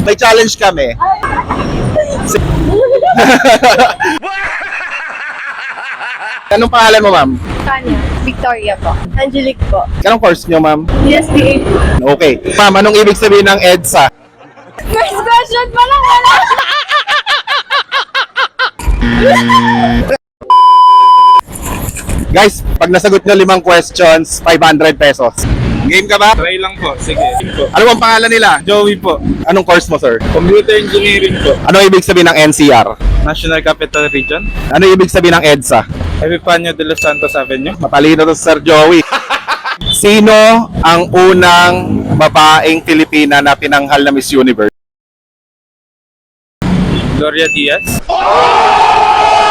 May challenge kami. Anong pangalan mo, ma'am? Tanya. Victoria po. Angelique po. Anong course nyo, ma'am? USDA. Okay. Ma'am, anong ibig sabihin ng EDSA? First question pa lang wala. Guys, pag nasagot nyo 5 questions, 500 pesos. Game ka ba? Try lang po. Sige. Ano bang pangalan nila? Joey po. Anong course mo, sir? Computer Engineering po. Anong ibig sabihin ng NCR? National Capital Region. Ano ibig sabihin ng EDSA? Epifanio de los Santos Avenue. Matalino to, Sir Joey. Sino ang unang babaeng Pilipina na pinanghal na Miss Universe? Gloria Diaz.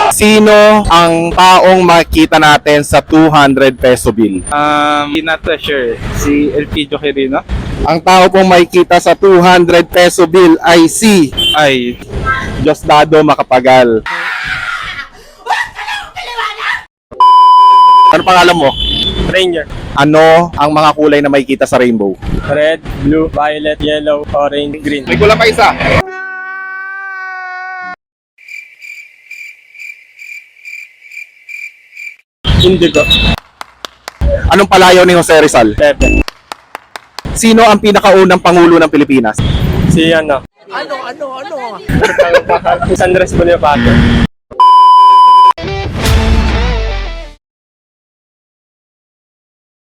Sino ang taong makikita natin sa 200 peso bill? Not sure. Si Elpidio Quirino. Ang tao pong makikita sa 200 peso bill ay si Ay. Diosdado Macapagal. Ano pangalan mo? Ranger. Ano ang mga kulay na makikita sa rainbow? Red, blue, violet, yellow, orange, green. May kulang pa isa. Indigo. Anong palayaw ni Jose Rizal? Pepe. Sino ang pinakaunang pangulo ng Pilipinas? Si ano? San Andres Bonifacio.